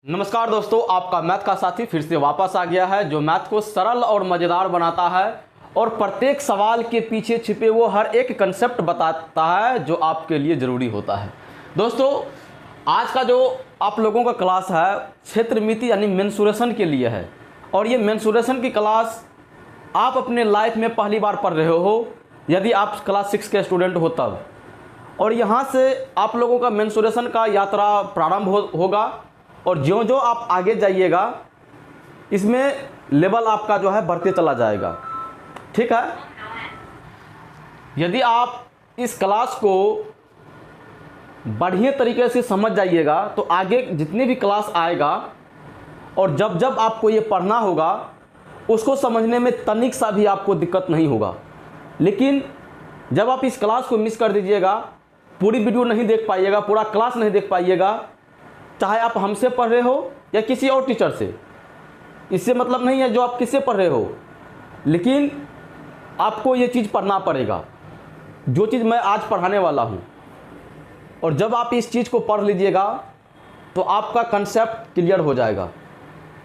नमस्कार दोस्तों, आपका मैथ का साथी फिर से वापस आ गया है जो मैथ को सरल और मज़ेदार बनाता है और प्रत्येक सवाल के पीछे छिपे वो हर एक कंसेप्ट बताता है जो आपके लिए ज़रूरी होता है। दोस्तों, आज का जो आप लोगों का क्लास है क्षेत्रमिति यानी मेंसुरेशन के लिए है और ये मेंसुरेशन की क्लास आप अपने लाइफ में पहली बार पढ़ रहे हो यदि आप क्लास 6 के स्टूडेंट हो तब। और यहाँ से आप लोगों का मेंसुरेशन का यात्रा प्रारंभ होगा और ज्यों-ज्यों आप आगे जाइएगा इसमें लेवल आपका जो है बढ़ते चला जाएगा। ठीक है, यदि आप इस क्लास को बढ़िया तरीके से समझ जाइएगा तो आगे जितने भी क्लास आएगा और जब जब आपको ये पढ़ना होगा उसको समझने में तनिक सा भी आपको दिक्कत नहीं होगा। लेकिन जब आप इस क्लास को मिस कर दीजिएगा, पूरी वीडियो नहीं देख पाइएगा, पूरा क्लास नहीं देख पाइएगा, चाहे आप हमसे पढ़ रहे हो या किसी और टीचर से, इससे मतलब नहीं है जो आप किससे पढ़ रहे हो, लेकिन आपको ये चीज़ पढ़ना पड़ेगा जो चीज़ मैं आज पढ़ाने वाला हूँ। और जब आप इस चीज़ को पढ़ लीजिएगा तो आपका कंसेप्ट क्लियर हो जाएगा।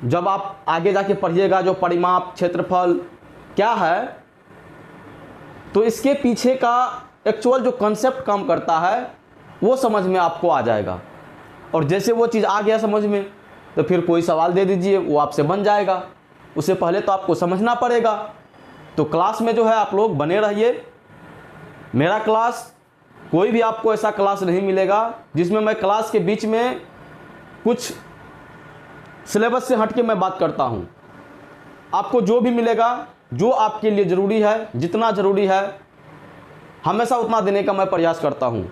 जब आप आगे जाके पढ़िएगा जो परिमाप क्षेत्रफल क्या है तो इसके पीछे का एक्चुअल जो कंसेप्ट काम करता है वो समझ में आपको आ जाएगा। और जैसे वो चीज़ आ गया समझ में तो फिर कोई सवाल दे दीजिए, वो आपसे बन जाएगा। उससे पहले तो आपको समझना पड़ेगा। तो क्लास में जो है आप लोग बने रहिए। मेरा क्लास कोई भी आपको ऐसा क्लास नहीं मिलेगा जिसमें मैं क्लास के बीच में कुछ सिलेबस से हट के मैं बात करता हूँ। आपको जो भी मिलेगा, जो आपके लिए ज़रूरी है, जितना ज़रूरी है हमेशा उतना देने का मैं प्रयास करता हूँ।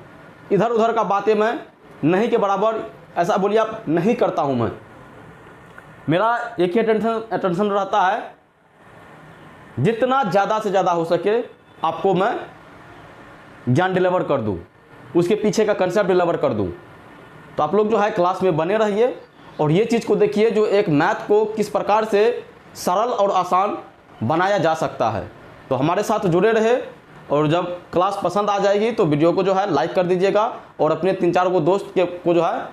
इधर उधर का बातें मैं नहीं के बराबर, ऐसा बोलिए आप, नहीं करता हूँ मैं। मेरा एक ही अटेंशन रहता है, जितना ज़्यादा से ज़्यादा हो सके आपको मैं ज्ञान डिलीवर कर दूँ, उसके पीछे का कंसेप्ट डिलीवर कर दूँ। तो आप लोग जो है क्लास में बने रहिए और ये चीज़ को देखिए जो एक मैथ को किस प्रकार से सरल और आसान बनाया जा सकता है। तो हमारे साथ जुड़े रहे और जब क्लास पसंद आ जाएगी तो वीडियो को जो है लाइक कर दीजिएगा और अपने 3-4 को दोस्त को जो है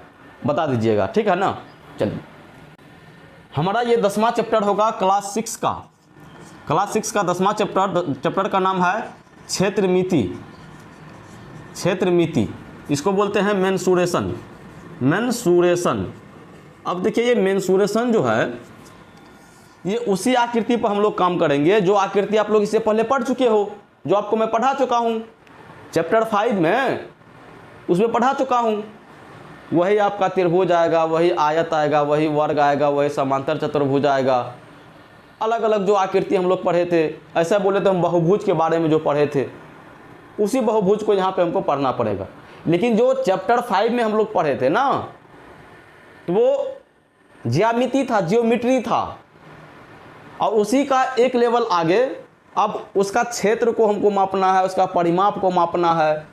बता दीजिएगा। ठीक है ना। चलिए, हमारा ये 10वां चैप्टर होगा क्लास 6 का। क्लास 6 का 10वां चैप्टर का नाम है क्षेत्रमिति। क्षेत्रमिति इसको बोलते हैं मेंसुरेशन। मेंसुरेशन। अब देखिए ये मेंसुरेशन जो है ये उसी आकृति पर हम लोग काम करेंगे जो आकृति आप लोग इससे पहले पढ़ चुके हो, जो आपको मैं पढ़ा चुका हूँ चैप्टर 5 में, उसमें पढ़ा चुका हूँ। वही आपका त्रिभुज आएगा, वही आयत आएगा, वही वर्ग आएगा, वही समांतर चतुर्भुज आएगा। अलग अलग जो आकृति हम लोग पढ़े थे, ऐसा बोले तो हम बहुभुज के बारे में जो पढ़े थे उसी बहुभुज को यहाँ पे हमको पढ़ना पड़ेगा। लेकिन जो चैप्टर 5 में हम लोग पढ़े थे ना तो वो ज्यामिति था, जियोमेट्री था, और उसी का एक लेवल आगे अब उसका क्षेत्र को हमको मापना है, उसका परिमाप को मापना है।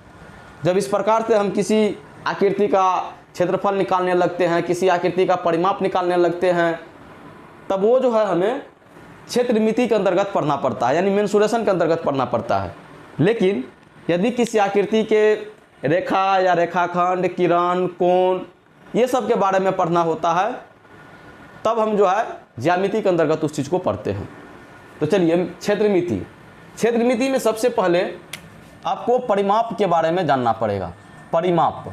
जब इस प्रकार से हम किसी आकृति का क्षेत्रफल निकालने लगते हैं, किसी आकृति का परिमाप निकालने लगते हैं, तब वो जो है हमें क्षेत्रमिति के अंतर्गत पढ़ना पड़ता है, यानी मेंसुरेशन के अंतर्गत पढ़ना पड़ता है। लेकिन यदि किसी आकृति के रेखा या रेखाखंड, किरण, कोण, ये सब के बारे में पढ़ना होता है तब हम जो है ज्यामिति के अंतर्गत उस चीज़ को पढ़ते हैं। तो चलिए, क्षेत्रमिति। क्षेत्रमिति में सबसे पहले आपको परिमाप के बारे में जानना पड़ेगा। परिमाप,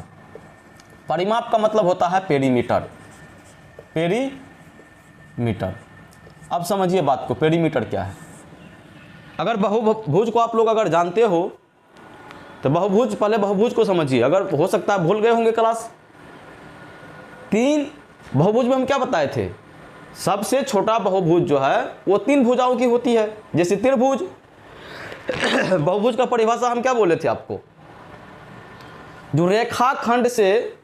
परिमाप का मतलब होता है पेरीमीटर। पेरीमीटर, अब समझिए बात को, पेरीमीटर क्या है। अगर बहुभुज को आप लोग अगर जानते हो तो बहुभुज, पहले बहुभुज को समझिए। अगर हो सकता है भूल गए होंगे क्लास 3 बहुभुज में हम क्या बताए थे, सबसे छोटा बहुभुज जो है वो 3 भुजाओं की होती है, जैसे त्रिभुज। बहुभुज का परिभाषा हम क्या बोले थे आपको, जो रेखाखंड से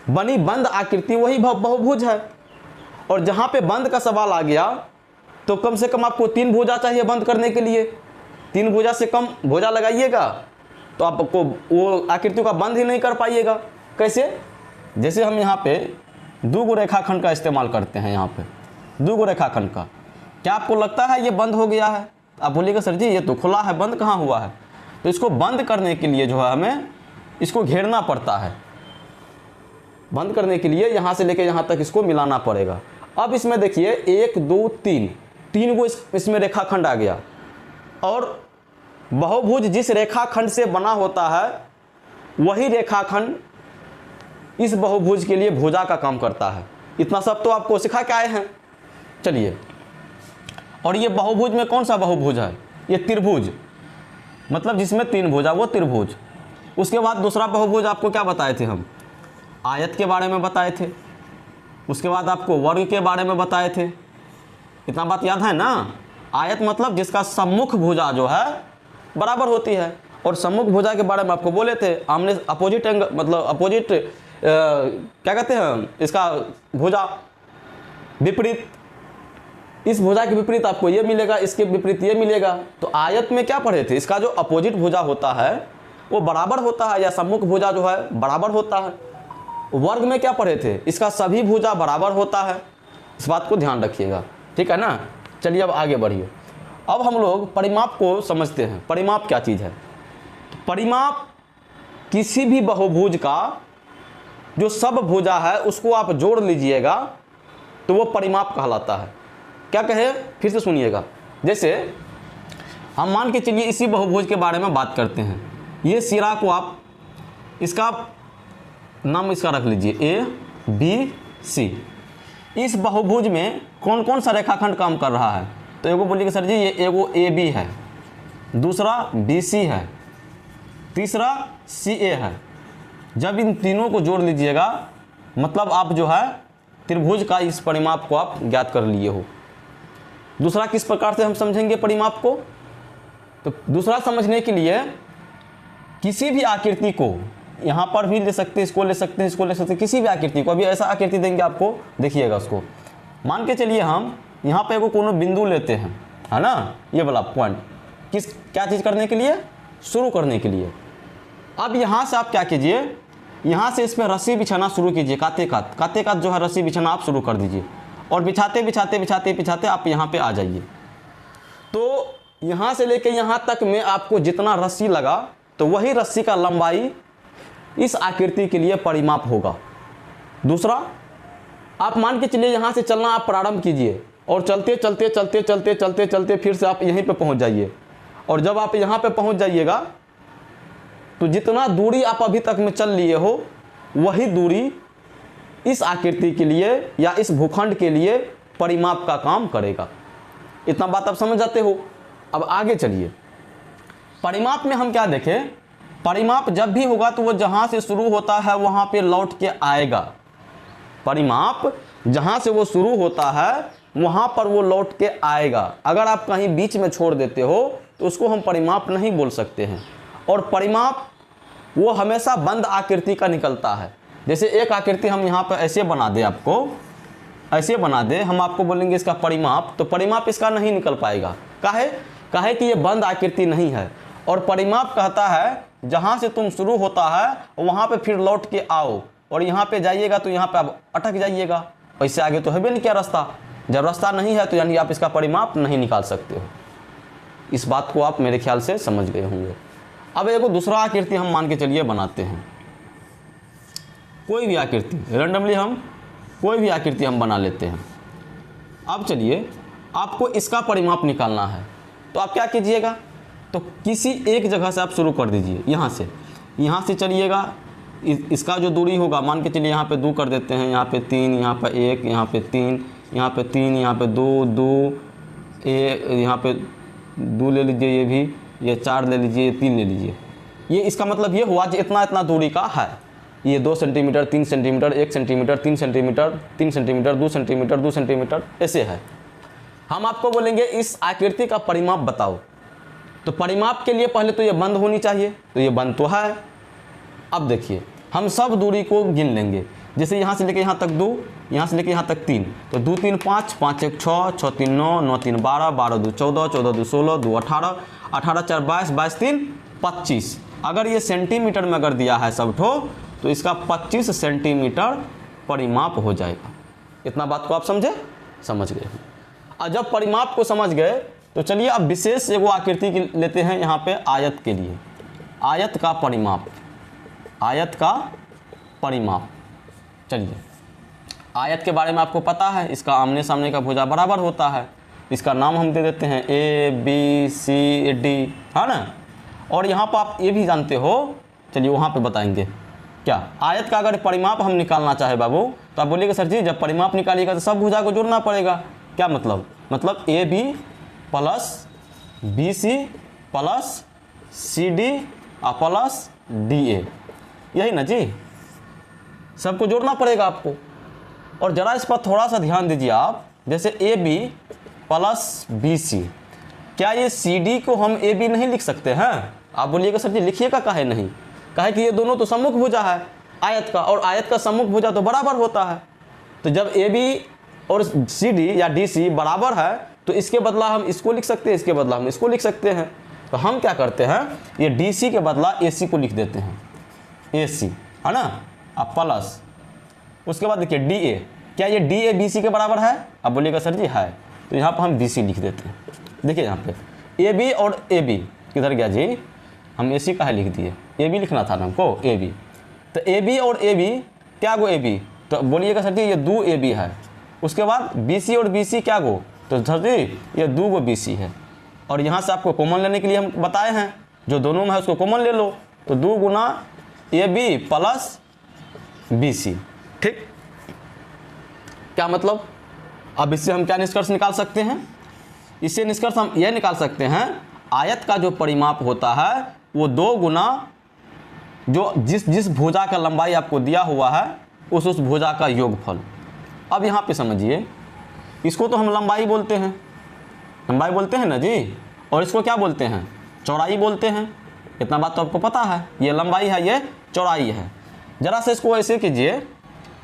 बनी बंद आकृति वही बहुभुज है। और जहाँ पे बंद का सवाल आ गया तो कम से कम आपको 3 भुजा चाहिए बंद करने के लिए। 3 भुजा से कम भुजा लगाइएगा तो आपको वो आकृति का बंद ही नहीं कर पाइएगा। कैसे, जैसे हम यहाँ पे 2 रेखाखंड का इस्तेमाल करते हैं। यहाँ पे 2 रेखाखंड का, क्या आपको लगता है ये बंद हो गया है? आप बोलिएगा सर जी ये तो खुला है, बंद कहाँ हुआ है? तो इसको बंद करने के लिए जो है हमें इसको घेरना पड़ता है। बंद करने के लिए यहाँ से लेके यहाँ तक इसको मिलाना पड़ेगा। अब इसमें देखिए 1 2 3 तीन गो इसमें रेखाखंड आ गया, और बहुभुज जिस रेखाखंड से बना होता है वही रेखाखंड इस बहुभुज के लिए भुजा का काम करता है। इतना सब तो आपको सिखा के आए हैं। चलिए, और ये बहुभुज में कौन सा बहुभुज है? ये त्रिभुज, मतलब जिसमें 3 भुजा, वो त्रिभुज। उसके बाद दूसरा बहुभुज आपको क्या बताए थे हम? आयत के बारे में बताए थे। उसके बाद आपको वर्ग के बारे में बताए थे। इतना बात याद है ना? आयत मतलब जिसका सम्मुख भुजा जो है बराबर होती है, और सम्मुख भुजा के बारे में आपको बोले थे आमने अपोजिट एंगल, मतलब अपोजिट क्या कहते हैं इसका, भुजा विपरीत। इस भुजा के विपरीत आपको ये मिलेगा, इसके विपरीत ये मिलेगा। तो आयत में क्या पढ़े थे? इसका जो अपोजिट भुजा होता है वो बराबर होता है, या सम्मुख भुजा जो है बराबर होता है। वर्ग में क्या पढ़े थे? इसका सभी भुजा बराबर होता है। इस बात को ध्यान रखिएगा, ठीक है ना? चलिए अब आगे बढ़िए। अब हम लोग परिमाप को समझते हैं। परिमाप क्या चीज़ है? परिमाप किसी भी बहुभुज का जो सब भुजा है उसको आप जोड़ लीजिएगा तो वो परिमाप कहलाता है। क्या कहे? फिर से सुनिएगा। जैसे हम मान के चलिए इसी बहुभुज के बारे में बात करते हैं। ये सिरा को आप, इसका नाम इसका रख लीजिए ABC। इस बहुभुज में कौन कौन सा रेखाखंड काम कर रहा है? तो एगो बोलिए सर जी ये एगो AB है, दूसरा BC है, तीसरा CA है। जब इन तीनों को जोड़ लीजिएगा मतलब आप जो है त्रिभुज का इस परिमाप को आप ज्ञात कर लिए हो। दूसरा किस प्रकार से हम समझेंगे परिमाप को? तो दूसरा समझने के लिए किसी भी आकृति को यहाँ पर भी ले सकते हैं, इसको ले सकते हैं, इसको ले सकते हैं, किसी भी आकृति को। अभी ऐसा आकृति देंगे आपको, देखिएगा उसको। मान के चलिए हम यहाँ पे एगो कोनो बिंदु लेते हैं, है ना? ये वाला पॉइंट किस क्या चीज़ करने के लिए? शुरू करने के लिए। अब यहाँ से आप क्या कीजिए, यहाँ से इस पर रस्सी बिछाना शुरू कीजिए। काते कात जो है रस्सी बिछाना आप शुरू कर दीजिए, और बिछाते बिछाते बिछाते बिछाते आप यहाँ पे आ जाइए। तो यहाँ से लेके यहाँ तक में आपको जितना रस्सी लगा तो वही रस्सी का लंबाई इस आकृति के लिए परिमाप होगा। दूसरा, आप मान के चलिए यहाँ से चलना आप प्रारंभ कीजिए, और चलते चलते चलते चलते चलते चलते फिर से आप यहीं पे पहुँच जाइए। और जब आप यहाँ पे पहुँच जाइएगा तो जितना दूरी आप अभी तक में चल लिए हो वही दूरी इस आकृति के लिए या इस भूखंड के लिए परिमाप का काम करेगा। इतना बात आप समझ जाते हो। अब आगे चलिए। परिमाप में हम क्या देखें? परिमाप जब भी होगा तो वो जहाँ से शुरू होता है वहाँ पे लौट के आएगा। परिमाप जहाँ से वो शुरू होता है वहाँ पर वो लौट के आएगा। अगर आप कहीं बीच में छोड़ देते हो तो उसको हम परिमाप नहीं बोल सकते हैं। और परिमाप वो हमेशा बंद आकृति का निकलता है। जैसे एक आकृति हम यहाँ पर ऐसे बना दें, आपको ऐसे बना दे, हम आपको बोलेंगे इसका परिमाप, तो परिमाप इसका नहीं निकल पाएगा। काहे कि ये बंद आकृति नहीं है। और परिमाप कहता है जहाँ से तुम शुरू होता है वहाँ पे फिर लौट के आओ, और यहाँ पे जाइएगा तो यहाँ पे आप अटक जाइएगा। वैसे आगे तो है भी नहीं क्या रास्ता। जब रास्ता नहीं है तो यानी आप इसका परिमाप नहीं निकाल सकते हो। इस बात को आप मेरे ख्याल से समझ गए होंगे। अब एगो दूसरा आकृति हम मान के चलिए बनाते हैं। कोई भी आकृति रैंडमली हम कोई भी आकृति हम बना लेते हैं। अब चलिए आपको इसका परिमाप निकालना है, तो आप क्या कीजिएगा? तो किसी एक जगह से आप शुरू कर दीजिए। यहाँ से चलिएगा। इसका जो दूरी होगा मान के चलिए यहाँ पे 2 कर देते हैं, यहाँ पे 3, यहाँ पे 1, यहाँ पे 3, यहाँ पे 3, यहाँ पे 2, यहाँ पे 2 ले लीजिए, ये भी, ये 4 ले लीजिए, 3 ले लीजिए। ये इसका मतलब ये हुआ कि इतना इतना दूरी का है। ये 2 centimetre, 3 centimetre, 1 centimetre, 3 centimetre, 3 centimetre, 2 centimetre, 2 centimetre, ऐसे है। हम आपको बोलेंगे इस आकृति का परिमाप बताओ। तो परिमाप के लिए पहले तो ये बंद होनी चाहिए, तो ये बंद तो है। अब देखिए हम सब दूरी को गिन लेंगे। जैसे यहाँ से लेके यहाँ तक 2, यहाँ से लेके यहाँ तक 3, तो 2 3 5, 5 1 6, 6 3 9, 9 3 12, 12 2 14, 14 2 16, 2 18, 18 4 22, 22 3 25। अगर ये सेंटीमीटर में अगर दिया है सब ठो तो इसका 25 सेंटीमीटर परिमाप हो जाएगा। इतना बात को आप समझ गए। और जब परिमाप को समझ गए तो चलिए अब विशेष एगो आकृति लेते हैं यहाँ पे आयत के लिए। आयत का परिमाप, आयत का परिमाप। चलिए, आयत के बारे में आपको पता है, इसका आमने सामने का भुजा बराबर होता है। इसका नाम हम दे देते हैं ए बी सी डी, है ना। और यहाँ पर आप ये भी जानते हो, चलिए वहाँ पे बताएंगे क्या। आयत का अगर परिमाप हम निकालना चाहे बाबू, तो आप बोलिएगा सर जी जब परिमाप निकालिएगा तो सब भुजा को जोड़ना पड़ेगा। क्या मतलब A B plus B C plus C D plus D A, यही ना जी, सबको जोड़ना पड़ेगा आपको। और ज़रा इस पर थोड़ा सा ध्यान दीजिए आप, जैसे A B plus B C, क्या ये सी डी को हम ए बी नहीं लिख सकते हैं? आप बोलिएगा सर जी लिखिएगा काहे नहीं, काहे कि ये दोनों तो सम्मुख भुजा है आयत का, और आयत का सम्मुख भुजा तो बराबर होता है। तो जब ए बी और सी डी या डी सी बराबर है तो इसके बदला हम इसको लिख सकते हैं, इसके बदला हम इसको लिख सकते हैं। तो हम क्या करते हैं, ये डी सी के बदला ए सी को लिख देते हैं, ए सी, है ना। अब प्लस उसके बाद देखिए डी ए, क्या ये डी ए बी सी के बराबर है? अब बोलिएगा सर जी है, तो यहाँ पर हम बी सी लिख देते हैं। देखिए यहाँ पे ए बी और ए बी किधर गया जी, हम ए सी काहे लिख दिए, ए बी लिखना था ना हमको, ए बी। तो ए बी और ए बी क्या गो ए बी, तो बोलिएगा सर जी ये 2 ए बी है। उसके बाद बी सी और बी सी क्या गो, तो सर जी ये 2 गो बी सी है। और यहाँ से आपको कॉमन लेने के लिए हम बताए हैं, जो दोनों में है उसको कॉमन ले लो, तो 2 गुना A B plus B C, ठीक। क्या मतलब, अब इससे हम क्या निष्कर्ष निकाल सकते हैं? इससे निष्कर्ष हम यह निकाल सकते हैं, आयत का जो परिमाप होता है वो 2 गुना जो जिस भुजा का लंबाई आपको दिया हुआ है उस भुजा का योगफल। अब यहाँ पे समझिए, इसको तो हम लंबाई बोलते हैं, लंबाई बोलते हैं ना जी, और इसको क्या बोलते हैं, चौड़ाई बोलते हैं। इतना बात तो आपको पता है, ये लंबाई है, ये चौड़ाई है। ज़रा से इसको ऐसे कीजिए,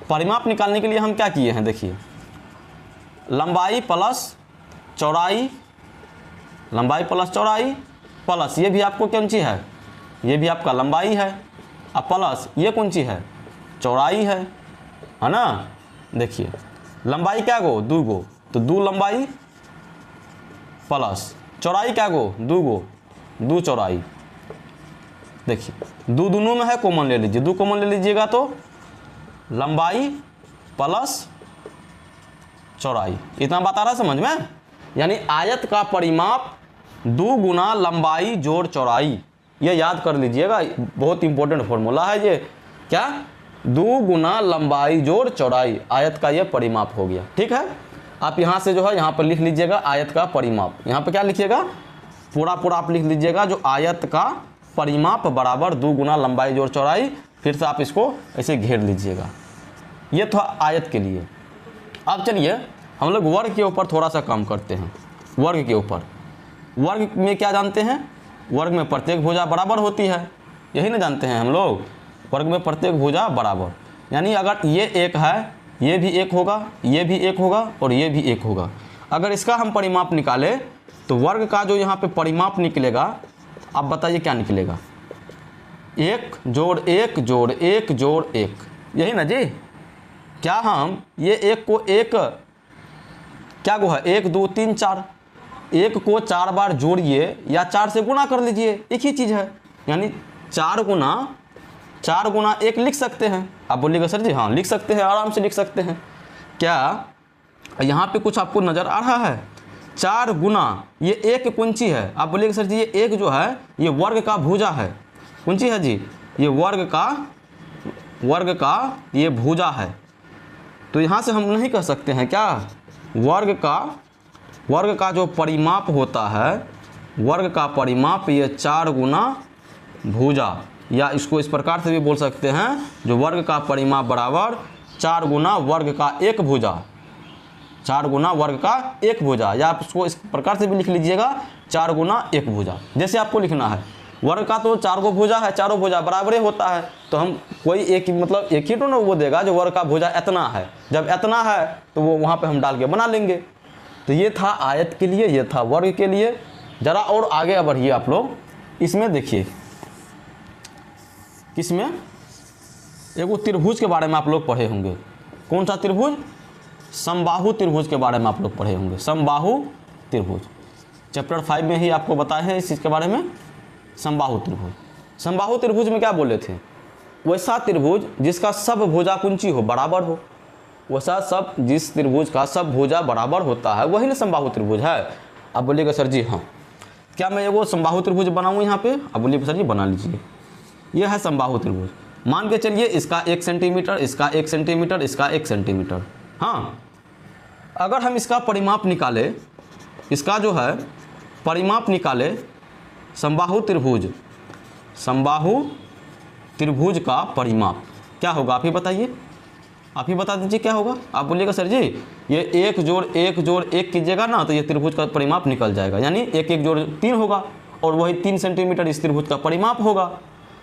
परिमाप निकालने के लिए हम क्या किए हैं, देखिए लंबाई प्लस चौड़ाई, लंबाई प्लस चौड़ाई प्लस ये भी आपको कौन सी है, ये भी आपका लंबाई है, अब प्लस ये कौन सी है, चौड़ाई है ना। देखिए लंबाई क्या गो, 2 गो, तो 2 लंबाई प्लस चौड़ाई क्या गो, 2 गो, 2 चौड़ाई। देखिए 2 दोनों में है, कॉमन ले लीजिए, 2 कॉमन ले लीजिएगा तो लंबाई प्लस चौड़ाई। इतना बात आ रहा है समझ में? यानी आयत का परिमाप 2 गुना लंबाई जोड़ चौड़ाई, ये याद कर लीजिएगा, बहुत इंपॉर्टेंट फॉर्मूला है ये। क्या, 2 गुना लंबाई जोड़ चौड़ाई, आयत का ये परिमाप हो गया, ठीक है। आप यहाँ से जो है यहाँ पर लिख लीजिएगा आयत का परिमाप, यहाँ पर क्या लिखिएगा, पूरा आप लिख लीजिएगा, जो आयत का परिमाप बराबर 2 गुना लंबाई जोड़ चौड़ाई। फिर से आप इसको ऐसे घेर लीजिएगा, ये था आयत के लिए। अब चलिए हम लोग वर्ग के ऊपर थोड़ा सा काम करते हैं। वर्ग के ऊपर, वर्ग में क्या जानते हैं, वर्ग में प्रत्येक भुजा बराबर होती है, यही ना जानते हैं हम लोग। वर्ग में प्रत्येक भुजा बराबर, यानी अगर ये 1 है, ये भी 1 होगा, ये भी 1 होगा और ये भी 1 होगा। अगर इसका हम परिमाप निकालें तो वर्ग का जो यहाँ पे परिमाप निकलेगा, आप बताइए क्या निकलेगा, 1 जोड़ 1 जोड़ 1 जोड़ 1, यही ना जी। क्या हम ये 1 को 1 क्या गो है, 1 2 3 4, 1 को 4 बार जोड़िए या 4 से गुना कर लीजिए, एक ही चीज़ है। यानी 4 गुना 1 लिख सकते हैं। आप बोलिएगा सर जी हाँ लिख सकते हैं, आराम से लिख सकते हैं। क्या यहाँ पे कुछ आपको नज़र आ रहा है, 4 गुना ये 1 कौन-सी है? आप बोलिएगा सर जी ये 1 जो है ये वर्ग का भुजा है, कौन-सी है जी, ये वर्ग का ये भुजा है। तो यहाँ से हम नहीं कह सकते हैं क्या, वर्ग का जो परिमाप होता है, वर्ग का परिमाप ये 4 गुना भुजा, या इसको इस प्रकार से भी बोल सकते हैं, जो वर्ग का परिमाप बराबर 4 गुना वर्ग का 1 भुजा, 4 गुना वर्ग का 1 भुजा, या आप इसको इस प्रकार से भी लिख लीजिएगा 4 गुना 1 भुजा, जैसे आपको लिखना है। वर्ग का तो 4 गो भुजा है, चारों भुजा बराबर होता है, तो हम कोई एक मतलब एक ही तो ना वो देगा जो वर्ग का भुजा इतना है। जब इतना है तो वो वहाँ पे हम डाल के बना लेंगे। तो ये था आयत के लिए, ये था वर्ग के लिए। ज़रा और आगे बढ़िए आप लोग, इसमें देखिए, किसमें, एगो त्रिभुज के बारे में आप लोग पढ़े होंगे। कौन सा त्रिभुज, समबाहु त्रिभुज के बारे में आप लोग पढ़े होंगे। समबाहु त्रिभुज चैप्टर 5 में ही आपको बताए हैं इस चीज़ के बारे में, समबाहु त्रिभुज। समबाहु त्रिभुज में क्या बोले थे, वैसा त्रिभुज जिसका सब भुजा कुंची हो, बराबर हो। वैसा सब जिस त्रिभुज का सब भुजा बराबर होता है वही ना समबाहु त्रिभुज है। अब बोलिएगा सर जी हाँ, क्या मैं वो समबाहु त्रिभुज बनाऊँ यहाँ पे? अब बोलिए सर जी बना लीजिए। यह है समबाहु त्रिभुज। मान के चलिए इसका 1 सेंटीमीटर, इसका 1 सेंटीमीटर, इसका 1 सेंटीमीटर। हाँ, अगर हम इसका परिमाप निकालें, इसका जो है परिमाप निकाले समबाहु त्रिभुज का परिमाप क्या होगा? आप ही बताइए, आप ही बता दीजिए क्या होगा। आप बोलिएगा सर जी ये 1 जोड़ 1 जोड़ 1 कीजिएगा ना तो ये त्रिभुज का परिमाप निकल जाएगा, यानी 1 1 जोड़ 3 होगा और वही 3 सेंटीमीटर इस त्रिभुज का परिमाप होगा।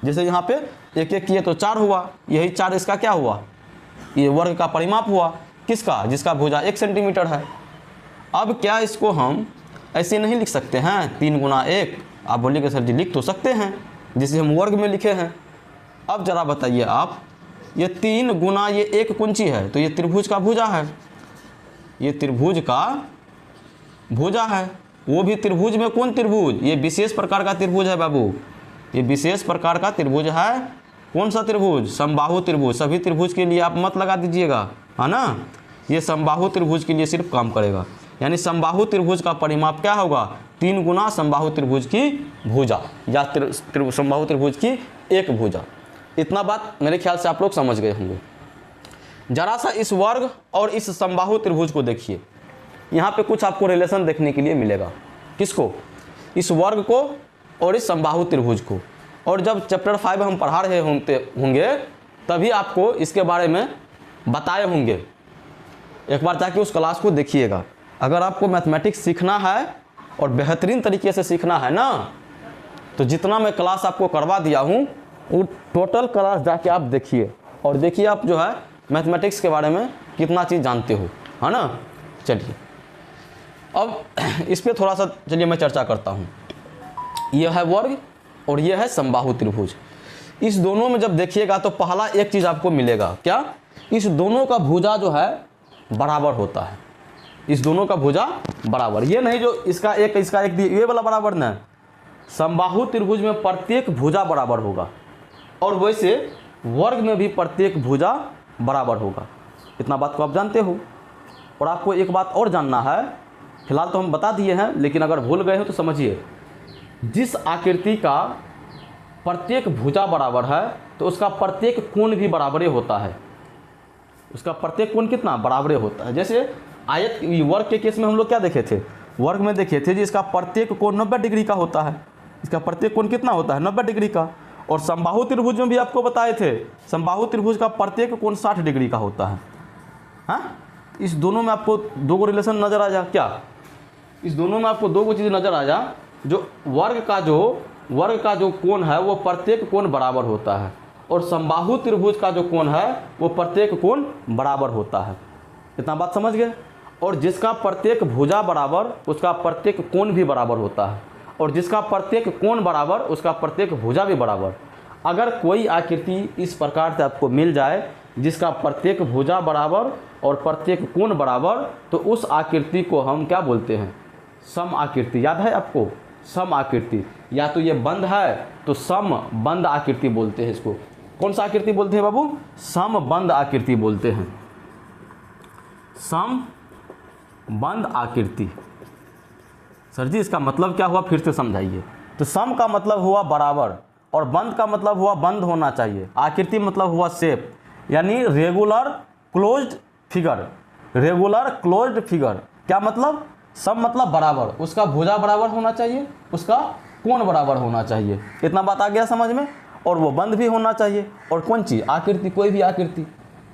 जैसे यहाँ पे 1 1 किए तो 4 हुआ, यही 4 इसका क्या हुआ? ये वर्ग का परिमाप हुआ। किसका? जिसका भुजा 1 सेंटीमीटर है। अब क्या इसको हम ऐसे नहीं लिख सकते हैं 3 गुना 1? आप बोलिएगा सर जी लिख तो सकते हैं, जिसे हम वर्ग में लिखे हैं। अब जरा बताइए आप, ये 3 गुना ये 1 कुंची है तो ये त्रिभुज का भुजा है, ये त्रिभुज का भुजा है। वो भी त्रिभुज में कौन त्रिभुज? ये विशेष प्रकार का त्रिभुज है बाबू, ये विशेष प्रकार का त्रिभुज है। कौन सा त्रिभुज? समबाहु त्रिभुज। सभी त्रिभुज के लिए आप मत लगा दीजिएगा, है ना। ये समबाहु त्रिभुज के लिए सिर्फ काम करेगा, यानी समबाहु त्रिभुज का परिमाप क्या होगा? 3 गुना समबाहु त्रिभुज की भुजा या समबाहु त्रिभुज की एक भुजा। इतना बात मेरे ख्याल से आप लोग समझ गए होंगे। जरा सा इस वर्ग और इस समबाहु त्रिभुज को देखिए, यहाँ पे कुछ आपको रिलेशन देखने के लिए मिलेगा। किसको? इस वर्ग को और इस समबाहु त्रिभुज को। और जब चैप्टर 5 हम पढ़ा रहे होंगे तभी आपको इसके बारे में बताए होंगे। एक बार जाके उस क्लास को देखिएगा। अगर आपको मैथमेटिक्स सीखना है और बेहतरीन तरीके से सीखना है ना, तो जितना मैं क्लास आपको करवा दिया हूँ वो टोटल क्लास जाके आप देखिए और देखिए आप जो है मैथमेटिक्स के बारे में कितना चीज़ जानते हो, है ना। चलिए अब इस पर थोड़ा सा चलिए मैं चर्चा करता हूँ। यह है वर्ग और यह है समबाहु त्रिभुज। इस दोनों में जब देखिएगा तो पहला एक चीज़ आपको मिलेगा, क्या? इस दोनों का भुजा जो है बराबर होता है। इस दोनों का भुजा बराबर, ये नहीं जो इसका एक ये वाला बराबर ना। समबाहु त्रिभुज में प्रत्येक भुजा बराबर होगा और वैसे वर्ग में भी प्रत्येक भुजा बराबर होगा। इतना बात को आप जानते हो। और आपको एक बात और जानना है, फिलहाल तो हम बता दिए हैं, लेकिन अगर भूल गए हो तो समझिए। जिस आकृति का प्रत्येक भुजा बराबर है तो उसका प्रत्येक कोण भी बराबर होता है। उसका प्रत्येक कोण कितना? बराबर होता है। जैसे आयत वर्ग के केस में हम लोग क्या देखे थे? वर्ग में देखे थे जी इसका प्रत्येक कोण 90 डिग्री का होता है। इसका प्रत्येक कोण कितना होता है? 90 डिग्री का। और समबाहु त्रिभुज में भी आपको बताए थे, समबाहु त्रिभुज का प्रत्येक कोण 60 डिग्री का होता है। हाँ, इस दोनों में आपको दो गो रिलेशन नजर आ जा। क्या? इस दोनों में आपको दो गो चीज़ नजर आ जा। जो वर्ग का जो कोण है वो प्रत्येक कोण बराबर होता है और समबाहु त्रिभुज का जो कोण है वो प्रत्येक कोण बराबर होता है। इतना बात समझ गए। और जिसका प्रत्येक भुजा बराबर उसका प्रत्येक कोण भी बराबर होता है और जिसका प्रत्येक कोण बराबर उसका प्रत्येक भुजा भी बराबर। अगर कोई आकृति इस प्रकार से आपको मिल जाए जिसका प्रत्येक भुजा बराबर और प्रत्येक कोण बराबर, तो उस आकृति को हम क्या बोलते हैं? सम आकृति। याद है आपको? सम आकृति। या तो ये बंद है तो सम बंद आकृति बोलते हैं इसको। कौन सा आकृति बोलते हैं बाबू? सम बंद आकृति बोलते हैं। सम बंद आकृति। सर जी इसका मतलब क्या हुआ? फिर से समझाइए। तो सम का मतलब हुआ बराबर और बंद का मतलब हुआ बंद होना चाहिए। आकृति मतलब हुआ शेप, यानी regular closed figure. Regular closed figure क्या मतलब? सम मतलब बराबर, उसका भुजा बराबर होना चाहिए, उसका कोण बराबर होना चाहिए। इतना बात आ गया समझ में। और वो बंद भी होना चाहिए। और कौन चीज़? आकृति, कोई भी आकृति।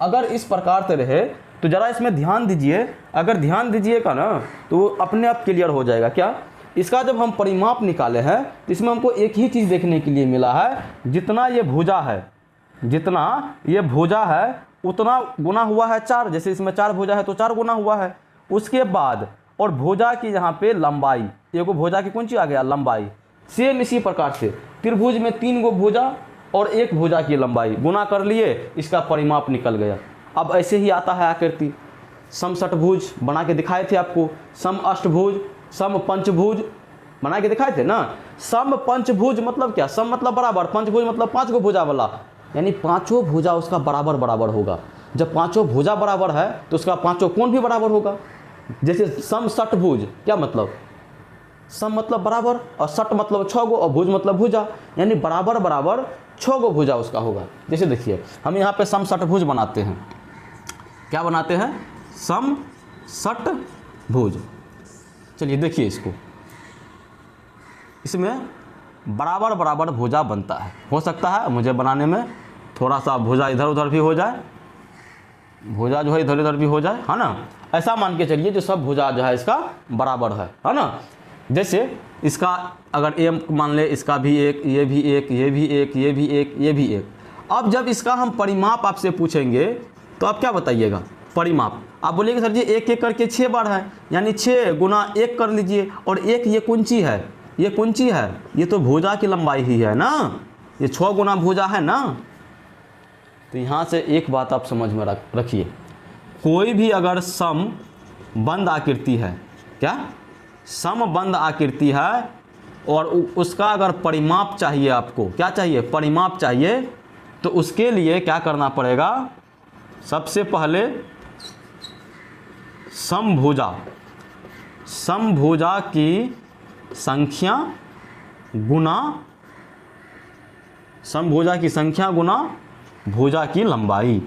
अगर इस प्रकार से रहे तो ज़रा इसमें ध्यान दीजिए। अगर ध्यान दीजिएगा ना तो वो अपने आप क्लियर हो जाएगा। क्या? इसका जब हम परिमाप निकाले हैं तो इसमें हमको एक ही चीज़ देखने के लिए मिला है, जितना ये भुजा है, जितना ये भुजा है उतना गुना हुआ है 4। जैसे इसमें 4 भुजा है तो 4 गुना हुआ है। उसके बाद और भुजा की यहाँ पे लंबाई, एक भुजा की कौन सी आ गया? लंबाई। सेम इसी प्रकार से त्रिभुज में 3 गो भुजा और 1 भुजा की लंबाई गुना कर लिए, इसका परिमाप निकल गया। अब ऐसे ही आता है आकृति। सम षटभुज बना के दिखाए थे आपको, सम अष्टभुज, सम पंचभुज बना के दिखाए थे ना। सम पंचभुज मतलब क्या? सम मतलब बराबर, पंचभुज मतलब 5 गो भुजा वाला। यानी पांचों भुजा उसका बराबर बराबर होगा। जब पांचों भुजा बराबर है तो उसका पांचों कोण भी बराबर होगा। जैसे सम षट भुज, क्या मतलब, सम मतलब बराबर और षट मतलब 6 गो और भुज मतलब भुजा, यानी बराबर बराबर 6 गो भुजा उसका होगा। जैसे देखिए हम यहाँ पे सम षट भुज बनाते हैं, क्या बनाते हैं, सम षट भुज। चलिए देखिए इसको, इसमें बराबर बराबर भुजा बनता है। हो सकता है मुझे बनाने में थोड़ा सा भुजा इधर उधर भी हो जाए, भुजा जो है इधर उधर भी हो जाए, है ना। ऐसा मान के चलिए जो सब भुजा जो है इसका बराबर है ना। जैसे इसका अगर एम मान ले, इसका भी एक, ये भी एक, ये भी एक, ये भी एक, ये भी एक। अब जब इसका हम परिमाप आपसे पूछेंगे तो आप क्या बताइएगा, परिमाप। आप बोलिएगा सर जी एक एक करके 6 बार है, यानी 6 गुना 1 कर लीजिए। और एक ये कुंची है, ये कुंची है, ये तो भुजा की लंबाई ही है ना, ये 6 गुना भुजा है ना। तो यहाँ से एक बात आप समझ में रखिए, कोई भी अगर सम बंद आकृति है, क्या सम बंद आकृति है और उसका अगर परिमाप चाहिए आपको, क्या चाहिए, परिमाप चाहिए, तो उसके लिए क्या करना पड़ेगा, सबसे पहले समभुजा की संख्या गुना, समभुजा की संख्या गुना भुजा की लंबाई,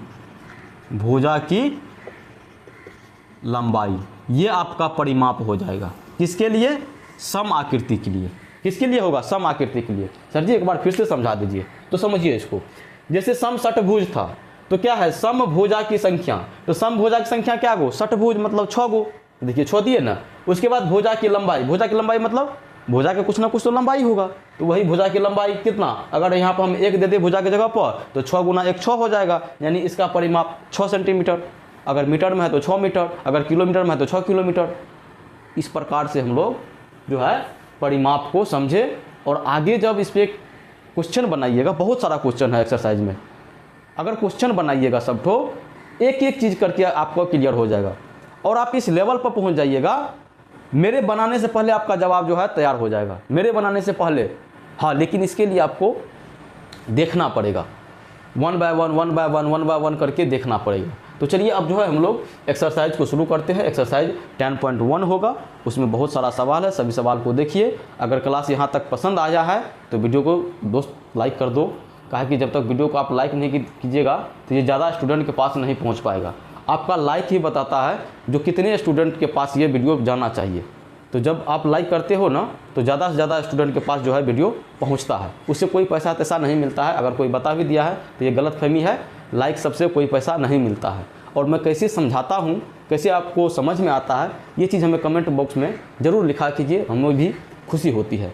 भुजा की लंबाई, ये आपका परिमाप हो जाएगा। किसके लिए, सम आकृति के लिए। किसके लिए होगा, सम आकृति के लिए। सर जी एक बार फिर से समझा दीजिए तो समझिए इसको। जैसे सम षटभुज था तो क्या है, सम भुजा की संख्या, तो सम भुजा की संख्या क्या गो, षटभुज मतलब 6 गो, देखिए 6 दिए ना। उसके बाद भुजा की लंबाई, भुजा की लंबाई मतलब भुजा के कुछ ना कुछ तो लंबाई होगा, तो वही भुजा की लंबाई कितना, अगर यहाँ पर हम 1 दे दे भुजा की जगह पर तो 6 गुना 1 6 हो जाएगा, यानी इसका परिमाप 6 सेंटीमीटर। अगर मीटर में है तो 6 मीटर, अगर किलोमीटर में है तो 6 किलोमीटर। इस प्रकार से हम लोग जो है परिमाप को समझे। और आगे जब इस पर क्वेश्चन बनाइएगा, बहुत सारा क्वेश्चन है एक्सरसाइज में, अगर क्वेश्चन बनाइएगा सब तो एक एक चीज़ करके आपको क्लियर हो जाएगा और आप इस लेवल पर पहुंच जाइएगा, मेरे बनाने से पहले आपका जवाब जो है तैयार हो जाएगा, मेरे बनाने से पहले। हाँ, लेकिन इसके लिए आपको देखना पड़ेगा, 1 बाय 1 करके देखना पड़ेगा। तो चलिए अब जो है हम लोग एक्सरसाइज को शुरू करते हैं। एक्सरसाइज 10.1 होगा, उसमें बहुत सारा सवाल है, सभी सवाल को देखिए। अगर क्लास यहाँ तक पसंद आया है तो वीडियो को दोस्त लाइक कर दो, कहा कि जब तक वीडियो को आप लाइक नहीं कीजिएगा तो ये ज़्यादा स्टूडेंट के पास नहीं पहुँच पाएगा। आपका लाइक ही बताता है जो कितने स्टूडेंट के पास ये वीडियो जाना चाहिए। तो जब आप लाइक करते हो ना तो ज़्यादा से ज़्यादा स्टूडेंट के पास जो है वीडियो पहुंचता है, उससे कोई पैसा तैसा नहीं मिलता है। अगर कोई बता भी दिया है तो ये गलतफहमी है, लाइक सबसे कोई पैसा नहीं मिलता है। और मैं कैसे समझाता हूँ, कैसे आपको समझ में आता है, ये चीज़ हमें कमेंट बॉक्स में ज़रूर लिखा कीजिए, हमें भी खुशी होती है।